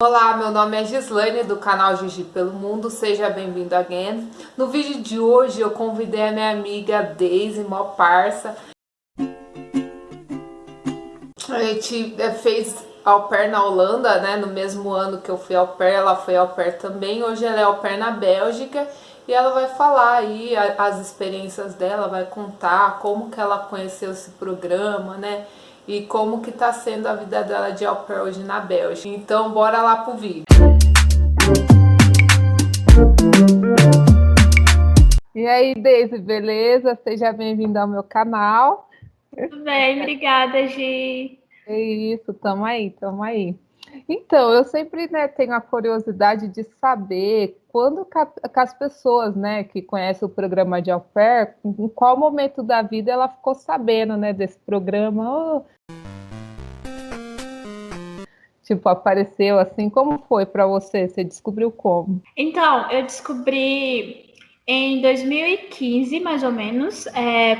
Olá, meu nome é Gislaine do canal Gigi pelo Mundo, seja bem-vindo again. No vídeo de hoje eu convidei a minha amiga Daisy, mó parça. A gente fez au pair na Holanda, né? No mesmo ano que eu fui au pair, ela foi au pair também. Hoje ela é au pair na Bélgica e ela vai falar aí as experiências dela, vai contar como que ela conheceu esse programa, né? E como que tá sendo a vida dela de au pair hoje na Bélgica. Então bora lá pro vídeo. E aí, Daisy, beleza? Seja bem-vinda ao meu canal. Tudo bem, obrigada, Gi. É isso, tamo aí, tamo aí. Então, eu sempre, né, tenho a curiosidade de saber quando que as pessoas, né, que conhecem o programa de au pair, em qual momento da vida ela ficou sabendo, né, desse programa. Tipo, apareceu assim, como foi para você? Você descobriu como? Então, eu descobri em 2015, mais ou menos,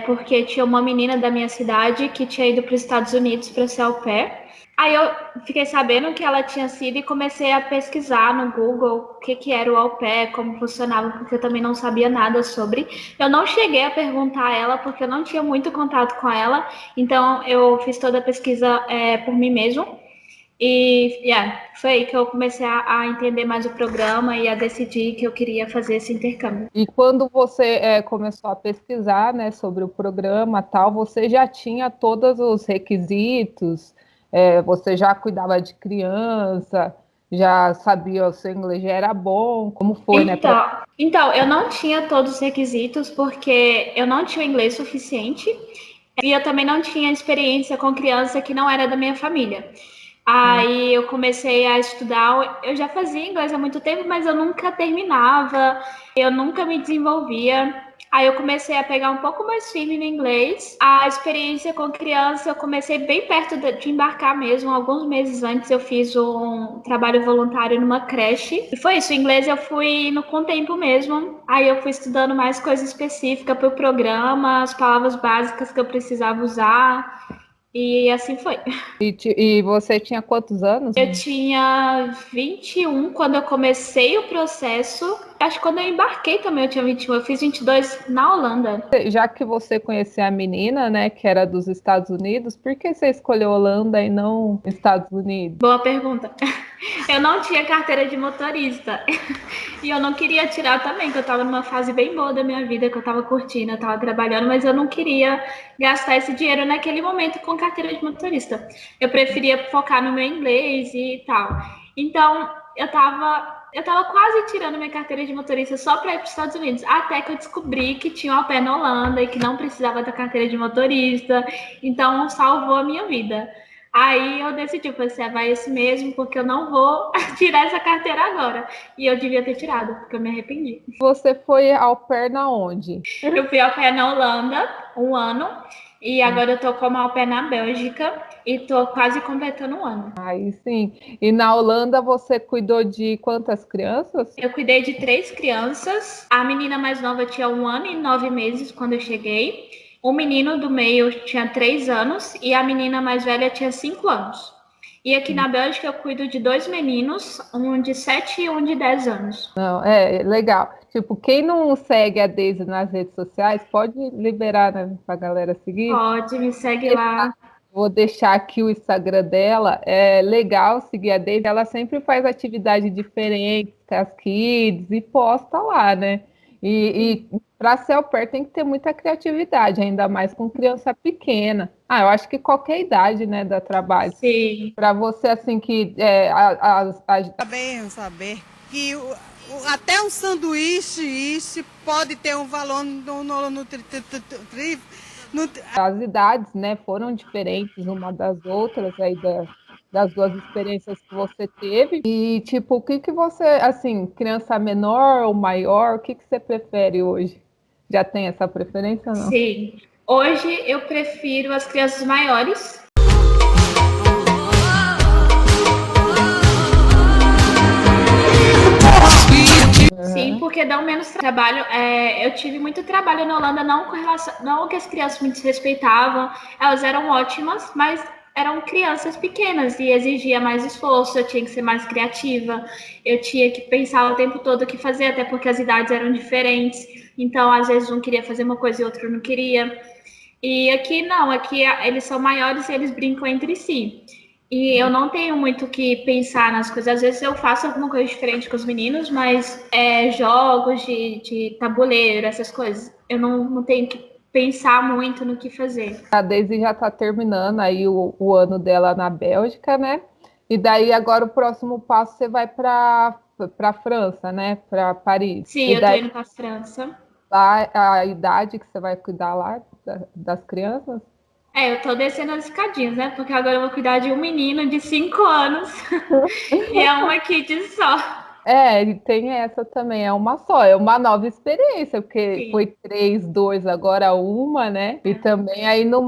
porque tinha uma menina da minha cidade que tinha ido para os Estados Unidos para ser au pair. Aí eu fiquei sabendo que ela tinha sido e comecei a pesquisar no Google o que, que era o au pair, como funcionava, porque eu também não sabia nada sobre. Eu não cheguei a perguntar a ela, porque eu não tinha muito contato com ela, então eu fiz toda a pesquisa por mim mesma. Foi aí que eu comecei a entender mais o programa e a decidir que eu queria fazer esse intercâmbio. E quando você começou a pesquisar, né, sobre o programa, tal, você já tinha todos os requisitos, você já cuidava de criança, já sabia o seu inglês já era bom, como foi, né? Então, eu não tinha todos os requisitos porque eu não tinha inglês suficiente e eu também não tinha experiência com criança que não era da minha família. Aí eu comecei a estudar, eu já fazia inglês há muito tempo, mas eu nunca terminava, eu nunca me desenvolvia. Aí eu comecei a pegar um pouco mais firme no inglês. A experiência com criança, eu comecei bem perto de embarcar mesmo. Alguns meses antes eu fiz um trabalho voluntário numa creche. E foi isso, o inglês eu fui no com tempo mesmo. Aí eu fui estudando mais coisas específicas para o programa, as palavras básicas que eu precisava usar. E assim foi. E você tinha quantos anos? Eu tinha 21 quando eu comecei o processo. Acho que quando eu embarquei também eu tinha 21. Eu fiz 22 na Holanda. Já que você conhecia a menina, né, que era dos Estados Unidos, por que você escolheu Holanda e não Estados Unidos? Boa pergunta. Eu não tinha carteira de motorista. E eu não queria tirar também, que eu tava numa fase bem boa da minha vida, que eu tava curtindo, eu tava trabalhando, mas eu não queria gastar esse dinheiro naquele momento com carteira de motorista. Eu preferia focar no meu inglês e tal. Então, eu tava quase tirando minha carteira de motorista só para ir para os Estados Unidos, até que eu descobri que tinha uma pé na Holanda e que não precisava da carteira de motorista. Então, salvou a minha vida. Aí eu decidi, falei assim, vai esse mesmo, porque eu não vou tirar essa carteira agora. E eu devia ter tirado, porque eu me arrependi. Você foi au pair na onde? Eu fui au pair na Holanda um ano, e agora eu tô como au pair na Bélgica, e tô quase completando um ano. Aí sim. E na Holanda você cuidou de quantas crianças? Eu cuidei de 3 crianças. A menina mais nova tinha 1 ano e 9 meses quando eu cheguei. O menino do meio tinha 3 anos e a menina mais velha tinha 5 anos. E aqui na Bélgica eu cuido de 2 meninos, um de 7 e um de 10 anos. Não, é legal. Tipo, quem não segue a Daisy nas redes sociais, pode liberar, né, pra galera seguir. Pode, me segue lá. Vou deixar aqui o Instagram dela. É legal seguir a Daisy. Ela sempre faz atividade diferente com as kids e posta lá, né? E para ser au pair tem que ter muita criatividade, ainda mais com criança pequena. Ah, eu acho que qualquer idade, né, dá trabalho. Sim. Para você, assim, que Bem saber que até um sanduíche isso pode ter um valor as idades, né, foram diferentes uma das outras, das duas experiências que você teve. E, tipo, o que que você, assim, criança menor ou maior, o que que você prefere hoje? Já tem essa preferência ou não? Sim. Hoje eu prefiro as crianças maiores. Sim, porque dão menos trabalho. Eu tive muito trabalho na Holanda, não com relação, não que as crianças me desrespeitavam, elas eram ótimas, mas eram crianças pequenas e exigia mais esforço, eu tinha que ser mais criativa, eu tinha que pensar o tempo todo o que fazer, até porque as idades eram diferentes. Então, às vezes, um queria fazer uma coisa e o outro não queria. E aqui não, aqui eles são maiores e eles brincam entre si. E eu não tenho muito o que pensar nas coisas. Às vezes eu faço alguma coisa diferente com os meninos, mas jogos de tabuleiro, essas coisas. Eu não tenho que pensar muito no que fazer. A Daisy já está terminando aí o ano dela na Bélgica, né? E daí agora o próximo passo você vai para França, né? Para Paris. Sim, E eu tô daí indo pra França. lá a idade que você vai cuidar lá das crianças? Eu tô descendo as escadinhas, né? Porque agora eu vou cuidar de um menino de 5 anos e é uma kid só. É, e tem essa também, é uma só, é uma nova experiência, porque Sim. foi três, dois, agora uma, né? E também aí num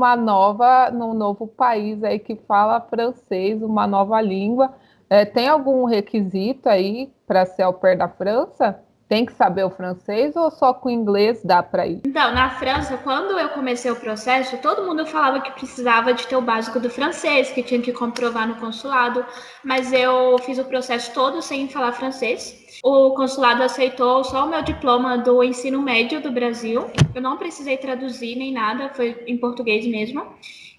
novo país aí que fala francês, uma nova língua. É, tem algum requisito aí para ser au pair da França? Tem que saber o francês ou só com inglês dá para ir? Então, na França, quando eu comecei o processo, todo mundo falava que precisava de ter o básico do francês, que tinha que comprovar no consulado, mas eu fiz o processo todo sem falar francês. O consulado aceitou só o meu diploma do ensino médio do Brasil. Eu não precisei traduzir nem nada, foi em português mesmo.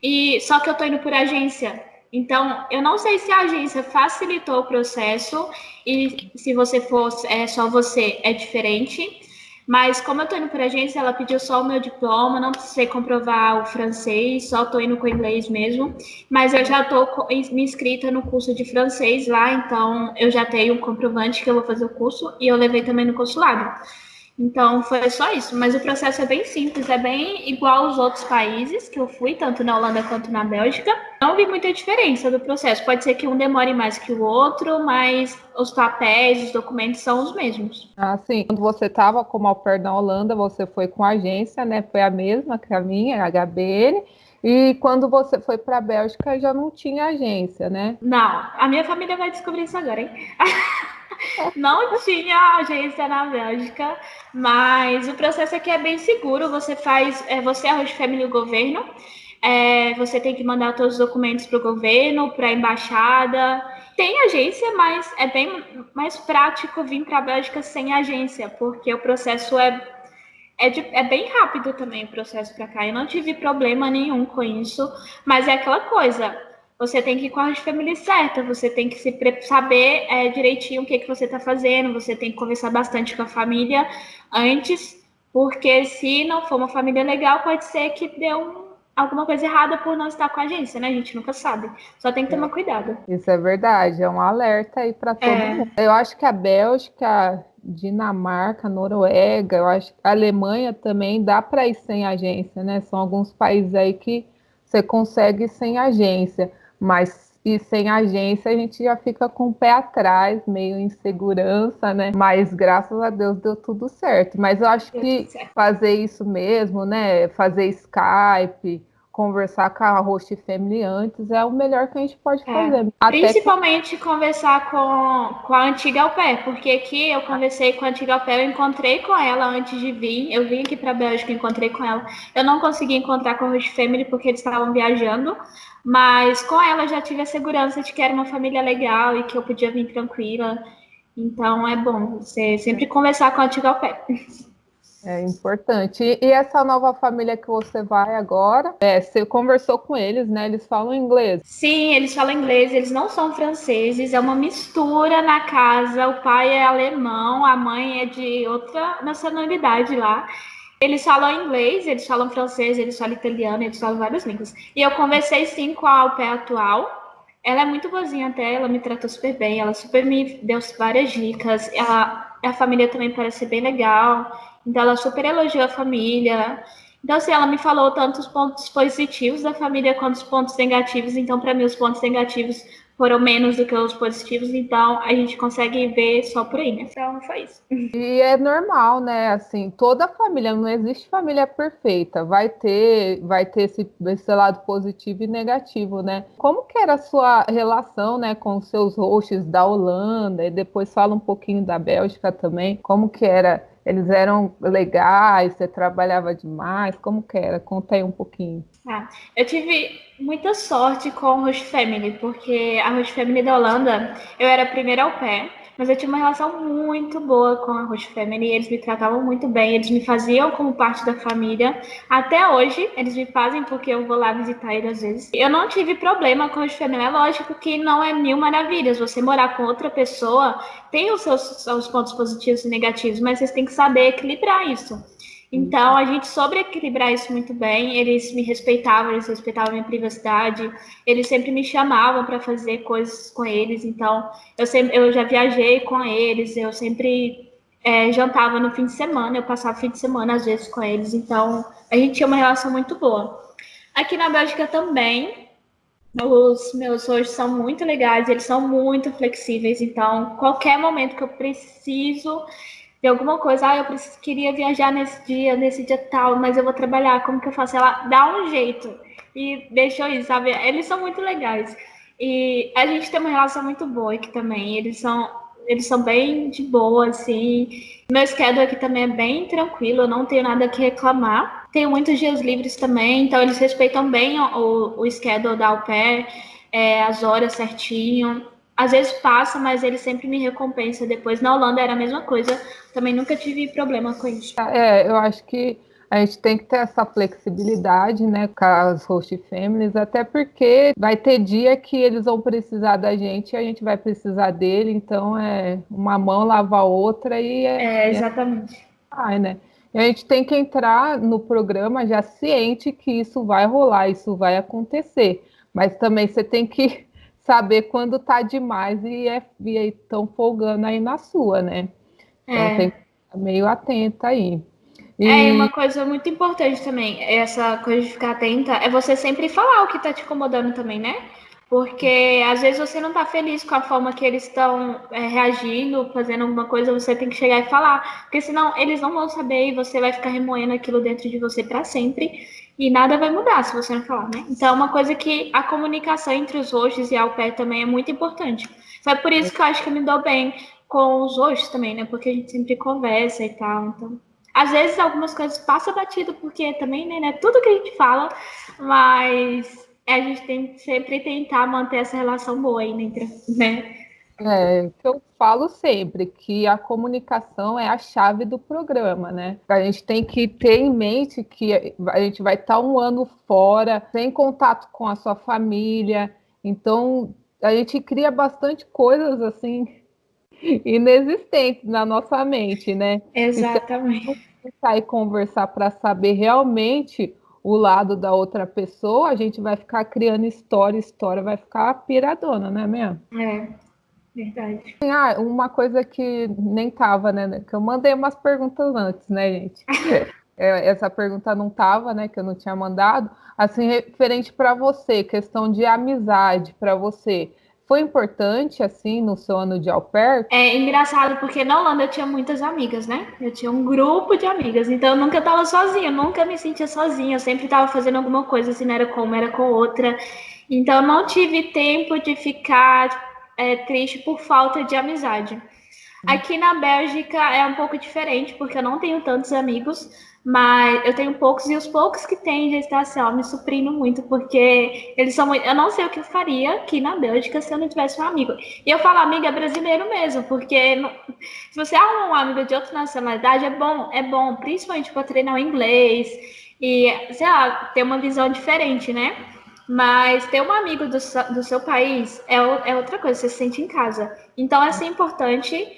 E só que eu tô indo por agência. Então, eu não sei se a agência facilitou o processo e se você for só você é diferente. Mas como eu tô indo por agência, ela pediu só o meu diploma, não precisei comprovar o francês, só tô indo com o inglês mesmo. Mas eu já tô me inscrita no curso de francês lá, então eu já tenho um comprovante que eu vou fazer o curso e eu levei também no consulado. Então foi só isso, mas o processo é bem simples, é bem igual aos outros países que eu fui, tanto na Holanda quanto na Bélgica. Não vi muita diferença do processo. Pode ser que um demore mais que o outro, mas os papéis, os documentos são os mesmos. Ah, sim. Quando você estava como au pair na Holanda, você foi com a agência, né? Foi a mesma que a minha, a HBN. E quando você foi para a Bélgica, já não tinha agência, né? Não, a minha família vai descobrir isso agora, hein? Não tinha agência na Bélgica, mas o processo aqui é bem seguro. Você faz, você é host family do governo, você tem que mandar todos os documentos para o governo, para a embaixada. Tem agência, mas é bem mais prático vir para a Bélgica sem agência, porque o processo é bem rápido também o processo para cá. Eu não tive problema nenhum com isso, mas é aquela coisa. Você tem que ir com a família certa, você tem que saber direitinho o que você está fazendo, você tem que conversar bastante com a família antes, porque se não for uma família legal, pode ser que alguma coisa errada por não estar com a agência, né? A gente nunca sabe. Só tem que tomar cuidado. Isso é verdade, é um alerta aí para todo mundo. Eu acho que a Bélgica, Dinamarca, Noruega, eu acho que a Alemanha também dá para ir sem agência, né? São alguns países aí que você consegue ir sem agência, mas e sem agência a gente já fica com o pé atrás, meio insegurança, né? Mas graças a Deus deu tudo certo. Mas eu acho Deu tudo que certo. fazer isso mesmo, né? Fazer Skype, conversar com a host family antes é o melhor que a gente pode fazer. Até que Principalmente conversar com a antiga au pair, porque aqui eu conversei com a antiga au pair, eu encontrei com ela antes de vir, eu vim aqui para a Bélgica, encontrei com ela. Eu não consegui encontrar com a host family porque eles estavam viajando, mas com ela eu já tive a segurança de que era uma família legal e que eu podia vir tranquila. Então é bom você sempre conversar com a antiga au pair. é importante. E essa nova família que você vai agora, você conversou com eles, né? Eles falam inglês. Sim, eles falam inglês, eles não são franceses, é uma mistura na casa. O pai é alemão, a mãe é de outra nacionalidade lá. Eles falam inglês, eles falam francês, eles falam italiano, eles falam várias línguas. E eu conversei sim com a au pair atual. Ela é muito boazinha até, ela me tratou super bem, ela super me deu várias dicas. A família também parece bem legal, então ela super elogiou a família. Então, assim, ela me falou tanto os pontos positivos da família quanto os pontos negativos. Então, para mim, os pontos negativos foram menos do que os positivos. Então, a gente consegue ver só por aí, né? Então, foi isso. E é normal, né? Assim, toda família, não existe família perfeita. Vai ter esse lado positivo e negativo, né? Como que era a sua relação, né, com os seus hosts da Holanda? E depois fala um pouquinho da Bélgica também. Como que era Eles eram legais, você trabalhava demais, como que era? Conta aí um pouquinho. Eu tive muita sorte com a Host Family, porque a Host Family da Holanda, eu era a primeira au pair, mas eu tinha uma relação muito boa com a Host Family, eles me tratavam muito bem, eles me faziam como parte da família. Até hoje, eles me fazem porque eu vou lá visitar eles às vezes. Eu não tive problema com a Host Family, é lógico que não é mil maravilhas, você morar com outra pessoa tem os seus pontos positivos e negativos, mas vocês têm que saber equilibrar isso. Então, a gente soube equilibrar isso muito bem. Eles me respeitavam, eles respeitavam a minha privacidade. Eles sempre me chamavam para fazer coisas com eles. Então, eu já viajei com eles. Eu sempre jantava no fim de semana. Eu passava o fim de semana às vezes com eles. Então, a gente tinha uma relação muito boa. Aqui na Bélgica também, os meus hoje são muito legais. Eles são muito flexíveis. Então, qualquer momento que eu preciso de alguma coisa, queria viajar nesse dia tal, mas eu vou trabalhar, como que eu faço? Ela dá um jeito e deixou isso, sabe? Eles são muito legais. E a gente tem uma relação muito boa aqui também. Eles são bem de boa, assim. Meu schedule aqui também é bem tranquilo, eu não tenho nada que reclamar. Tenho muitos dias livres também, então eles respeitam bem o schedule da au pair, as horas certinho. Às vezes passa, mas ele sempre me recompensa depois. Na Holanda era a mesma coisa, também nunca tive problema com isso. Eu acho que a gente tem que ter essa flexibilidade, né, com as host families, até porque vai ter dia que eles vão precisar da gente e a gente vai precisar dele, então uma mão lava a outra Exatamente. né? E a gente tem que entrar no programa já ciente que isso vai rolar, isso vai acontecer, mas também você tem que saber quando tá demais e estão folgando aí na sua, né? Então tem que estar meio atenta aí. E uma E coisa muito importante também, essa coisa de ficar atenta, é você sempre falar o que tá te incomodando também, né? Porque às vezes você não tá feliz com a forma que eles estão reagindo, fazendo alguma coisa, você tem que chegar e falar. Porque senão eles não vão saber e você vai ficar remoendo aquilo dentro de você para sempre e nada vai mudar se você não falar, né? Então é uma coisa que a comunicação entre os hosts e a au pair também é muito importante. Foi por isso que eu acho que eu me dou bem com os hosts também, né? Porque a gente sempre conversa e tal, então... Às vezes algumas coisas passam batido, porque também, né, não é tudo que a gente fala, mas a gente tem que sempre tentar manter essa relação boa aí dentro, né? que eu falo sempre que a comunicação é a chave do programa, né? A gente tem que ter em mente que a gente vai estar um ano fora, sem contato com a sua família, então a gente cria bastante coisas assim inexistentes na nossa mente, né? E se a gente não Exatamente. sentar e conversar para saber realmente o lado da outra pessoa, a gente vai ficar criando história, vai ficar piradona, né, mesmo? É, verdade. Uma coisa que nem tava, né? Que eu mandei umas perguntas antes, né, gente? Essa pergunta não tava, né? Que eu não tinha mandado. Assim, referente para você, questão de amizade para você. Foi importante, assim, no seu ano de au pair? É engraçado porque na Holanda eu tinha muitas amigas, né? Eu tinha um grupo de amigas, então eu nunca estava sozinha, eu nunca me sentia sozinha, eu sempre estava fazendo alguma coisa, se não era com uma, era com outra. Então eu não tive tempo de ficar triste por falta de amizade. Aqui na Bélgica é um pouco diferente, porque eu não tenho tantos amigos, mas eu tenho poucos, e os poucos que tenho já está assim, ó, me suprindo muito, porque eles são muito... Eu não sei o que eu faria aqui na Bélgica se eu não tivesse um amigo. E eu falo amigo é brasileiro mesmo, porque se você é um amigo de outra nacionalidade, é bom, principalmente para treinar o inglês e, sei lá, ter uma visão diferente, né? Mas ter um amigo do seu país é outra coisa, você se sente em casa. Então, é assim, importante.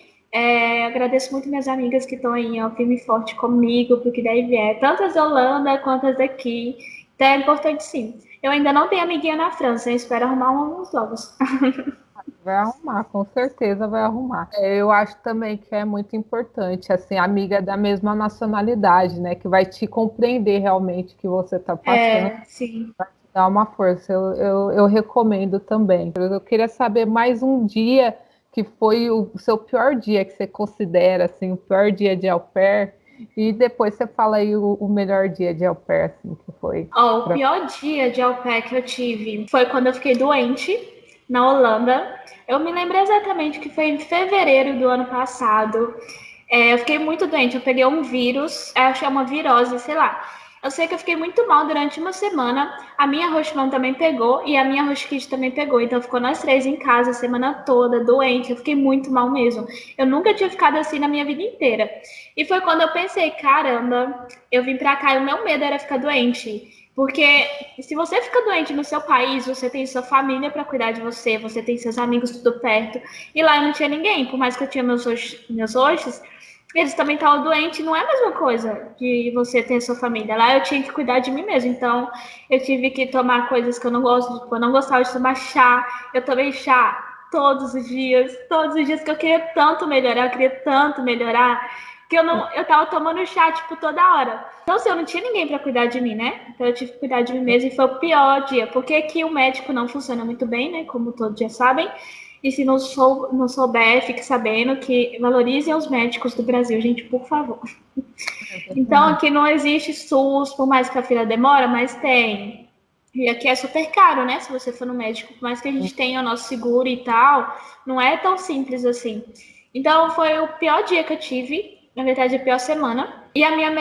Agradeço muito minhas amigas que estão aí, ó, firme e forte comigo, porque daí vier, tanto as da Holanda quanto as daqui. Então é importante sim. Eu ainda não tenho amiguinha na França, eu espero arrumar uns novos. Vai arrumar, com certeza vai arrumar. Eu acho também que é muito importante, assim, amiga da mesma nacionalidade, né? Que vai te compreender realmente o que você está passando. Sim. Dá uma força, eu recomendo também. Eu queria saber mais um dia que foi o seu pior dia, que você considera assim, o pior dia de au pair, e depois você fala aí o melhor dia de au pair, assim, que foi. Ó, o pior dia de au pair que eu tive foi quando eu fiquei doente na Holanda. Eu me lembro exatamente que foi em fevereiro do ano passado. Eu fiquei muito doente, eu peguei um vírus, acho que é uma virose, sei lá. Eu sei que eu fiquei muito mal durante uma semana. A minha host mom também pegou e a minha host kid também pegou. Então ficou nós três em casa a semana toda, doente. Eu fiquei muito mal mesmo. Eu nunca tinha ficado assim na minha vida inteira. E foi quando eu pensei, caramba, eu vim pra cá e o meu medo era ficar doente. Porque se você fica doente no seu país, você tem sua família para cuidar de você, você tem seus amigos tudo perto. E lá eu não tinha ninguém, por mais que eu tinha meus hosts, eles também estavam doentes, não é a mesma coisa de você ter sua família. Lá eu tinha que cuidar de mim mesmo, então eu tive que tomar coisas que eu não gosto, tipo, eu não gostava de tomar chá, eu tomei chá todos os dias que eu queria tanto melhorar, que eu tava tomando chá, tipo, toda hora. Então, assim, eu não tinha ninguém para cuidar de mim, né? Então eu tive que cuidar de mim mesmo e foi o pior dia, porque aqui o médico não funciona muito bem, né? Como todos já sabem. E se não souber, fique sabendo que valorizem os médicos do Brasil, gente, por favor. Então, aqui não existe SUS, por mais que a fila demora, mas tem. E aqui é super caro, né? Se você for no médico, por mais que a gente tenha o nosso seguro e tal, não é tão simples assim. Então, foi o pior dia que eu tive, na verdade, a pior semana. E meu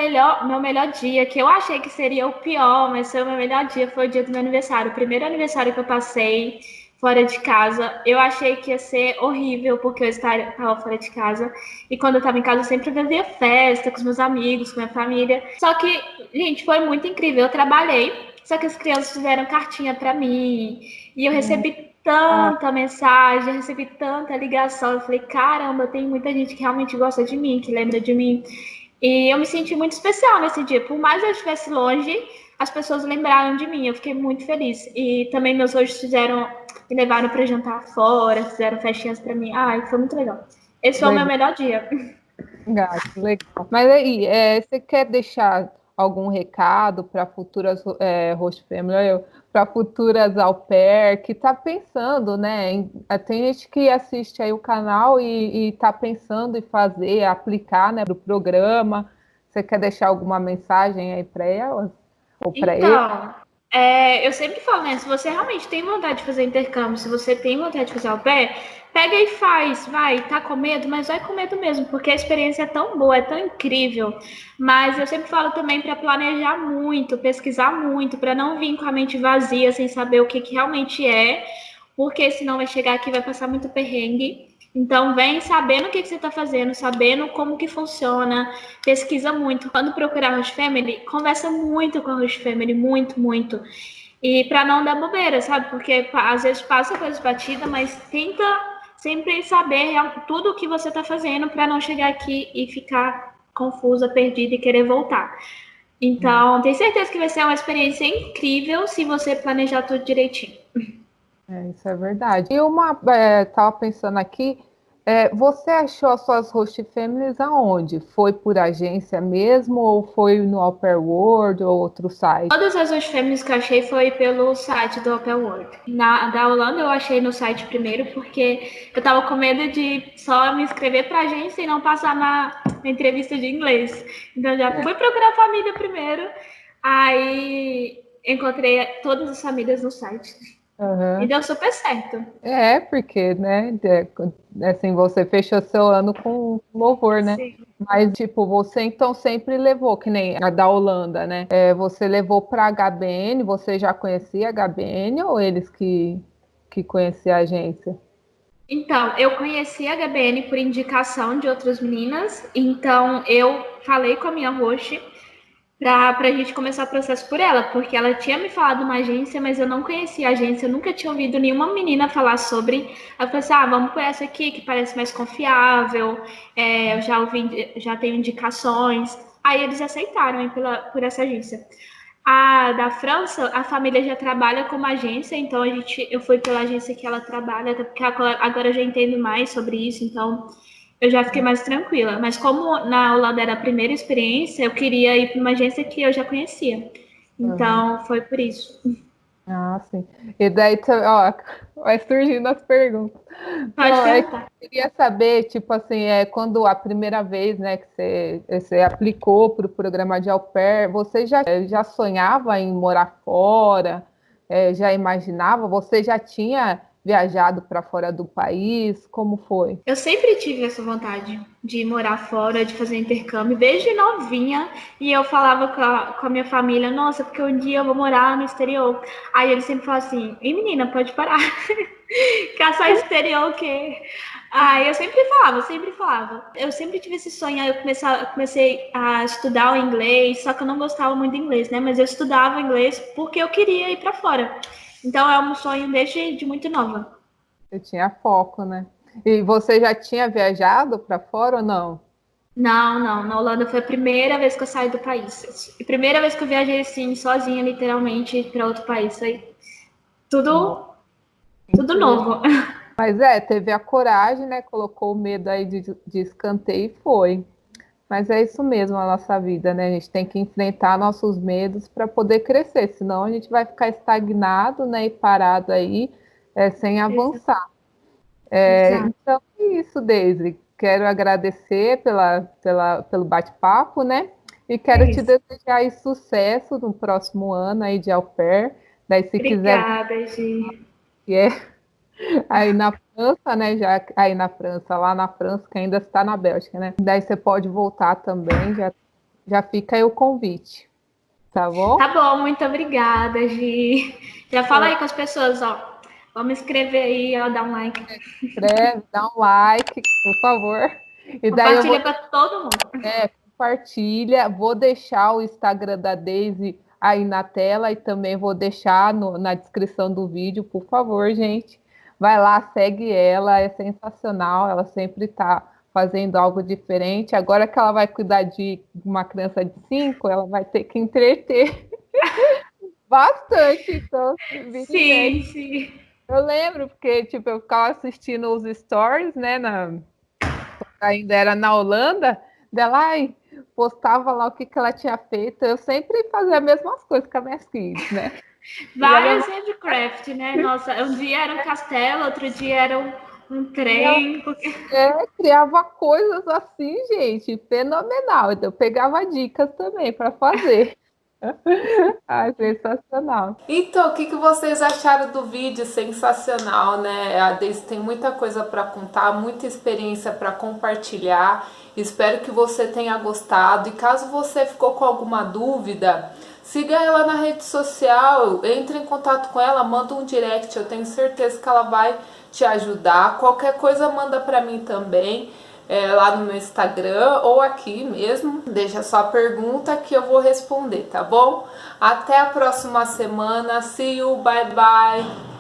melhor dia, que eu achei que seria o pior, mas foi o meu melhor dia, foi o dia do meu aniversário. O primeiro aniversário que eu passei fora de casa. Eu achei que ia ser horrível, porque eu estava fora de casa. E quando eu estava em casa, eu sempre fazia festa com os meus amigos, com a minha família. Só que, gente, foi muito incrível. Eu trabalhei, só que as crianças fizeram cartinha para mim. E eu recebi tanta mensagem, recebi tanta ligação. Eu falei, caramba, tem muita gente que realmente gosta de mim, que lembra de mim. E eu me senti muito especial nesse dia. Por mais que eu estivesse longe, as pessoas lembraram de mim. Eu fiquei muito feliz. E também meus hojes me levaram para jantar fora, fizeram festinhas para mim. Ai, foi muito legal. Esse foi o meu Legal, melhor dia. legal. Mas aí, você quer deixar algum recado para futuras host family, para futuras au pair que está pensando, né? Tem gente que assiste aí o canal e está pensando em fazer, aplicar, né, para o programa. Você quer deixar alguma mensagem aí para elas ou para ele? Então, eu sempre falo, né? Se você realmente tem vontade de fazer intercâmbio, se você tem vontade de fazer au pair, pega e faz, vai, tá com medo, mas vai com medo mesmo, porque a experiência é tão boa, é tão incrível. Mas eu sempre falo também para planejar muito, pesquisar muito, para não vir com a mente vazia, sem saber o que, que realmente é, porque senão vai chegar aqui e vai passar muito perrengue. Então, vem sabendo o que, que você está fazendo, sabendo como que funciona, pesquisa muito. Quando procurar host family, conversa muito com a host family, muito, muito. E para não dar bobeira, sabe? Porque às vezes passa coisas batidas, mas tenta sempre saber tudo o que você está fazendo para não chegar aqui e ficar confusa, perdida e querer voltar. Então, tenho certeza que vai ser uma experiência incrível se você planejar tudo direitinho. Isso é verdade. E tava pensando aqui, você achou as suas host families aonde? Foi por agência mesmo ou foi no Au Pair World ou outro site? Todas as host families que eu achei foi pelo site do Open World. Da Holanda eu achei no site primeiro, porque eu tava com medo de só me inscrever pra agência e não passar na entrevista de inglês. Então já fui procurar a família primeiro, aí encontrei todas as famílias no site. E Aham. deu super certo. Porque, né, assim, você fechou seu ano com louvor, né? Sim. Mas, tipo, você então sempre levou, que nem a da Holanda, né? Você levou para a HBN, você já conhecia a HBN ou eles que conheciam a agência? Então, eu conheci a HBN por indicação de outras meninas, então eu falei com a minha host para a gente começar o processo por ela, porque ela tinha me falado uma agência, mas eu não conhecia a agência, eu nunca tinha ouvido nenhuma menina falar sobre. Aí eu falei assim, vamos por essa aqui, que parece mais confiável, eu já ouvi, já tenho indicações. Aí eles aceitaram por essa agência. A da França, a família já trabalha como agência, então eu fui pela agência que ela trabalha, até porque agora eu já entendo mais sobre isso, então eu já fiquei mais tranquila. Mas como na Holanda era a primeira experiência, eu queria ir para uma agência que eu já conhecia. Aham. Então foi por isso. Ah, sim. E daí, ó, vai surgindo as perguntas. Pode Não, é que perguntar. eu queria saber, tipo assim, quando a primeira vez, né, que você aplicou para o programa de au pair, você já sonhava em morar fora? Já imaginava? Você já tinha viajado para fora do país? Como foi? Eu sempre tive essa vontade de morar fora, de fazer intercâmbio, desde novinha. E eu falava com a minha família, nossa, porque um dia eu vou morar no exterior. Aí eles sempre falavam assim, e menina, pode parar. Que é só exterior o quê? Aí eu sempre falava, sempre falava. Eu sempre tive esse sonho, aí eu comecei a estudar o inglês, só que eu não gostava muito de inglês, né? Mas eu estudava inglês porque eu queria ir para fora. Então é um sonho desde de muito nova. Você tinha foco, né? E você já tinha viajado para fora ou não? Não, não. Na Holanda foi a primeira vez que eu saí do país. E primeira vez que eu viajei assim, sozinha, literalmente, para outro país. Foi Nossa, tudo, tudo incrível. novo. Mas teve a coragem, né? Colocou o medo aí de escanteio e foi. Mas é isso mesmo a nossa vida, né? A gente tem que enfrentar nossos medos para poder crescer, senão a gente vai ficar estagnado, né? E parado aí, sem avançar. Exato. Então é isso, Deise. Quero agradecer pelo bate-papo, né? E É quero te isso. desejar aí sucesso no próximo ano aí de au pair. Daí, se quiser, Obrigada, Gi. que é aí na França, né? Já aí na França, lá na França, que ainda está na Bélgica, né? Daí você pode voltar também, já fica aí o convite, tá Tá bom? bom, muito obrigada, Gi. Já fala aí com as pessoas, ó. Vamos escrever aí, ó, dar um like. Inscreve, dá um like, por favor. E daí eu vou Compartilha para todo mundo. compartilha, vou deixar o Instagram da Daisy aí na tela e também vou deixar na descrição do vídeo, por favor, gente. Vai lá, segue ela, é sensacional, ela sempre está fazendo algo diferente. Agora que ela vai cuidar de uma criança de 5, ela vai ter que entreter bastante, então vira e mexe. Sim, sim. Eu lembro, porque tipo, eu ficava assistindo os stories, né, ainda era na Holanda, dela, ai, postava lá o que ela tinha feito. Eu sempre fazia as mesmas coisas com as minhas kids, né? Ia Vários levar, handcraft, né? Nossa, um dia era um castelo, outro dia era um e ela trem. criava coisas assim, gente, fenomenal. Então, eu pegava dicas também para fazer. Ai, sensacional. Então, o que que vocês acharam do vídeo? Sensacional, né? A Deise tem muita coisa para contar, muita experiência para compartilhar. Espero que você tenha gostado. E caso você ficou com alguma dúvida, siga ela na rede social, entre em contato com ela, manda um direct. Eu tenho certeza que ela vai te ajudar. Qualquer coisa, manda para mim também. Lá no meu Instagram ou aqui mesmo. Deixa sua pergunta que eu vou responder, tá bom? Até a próxima semana. See you, bye bye.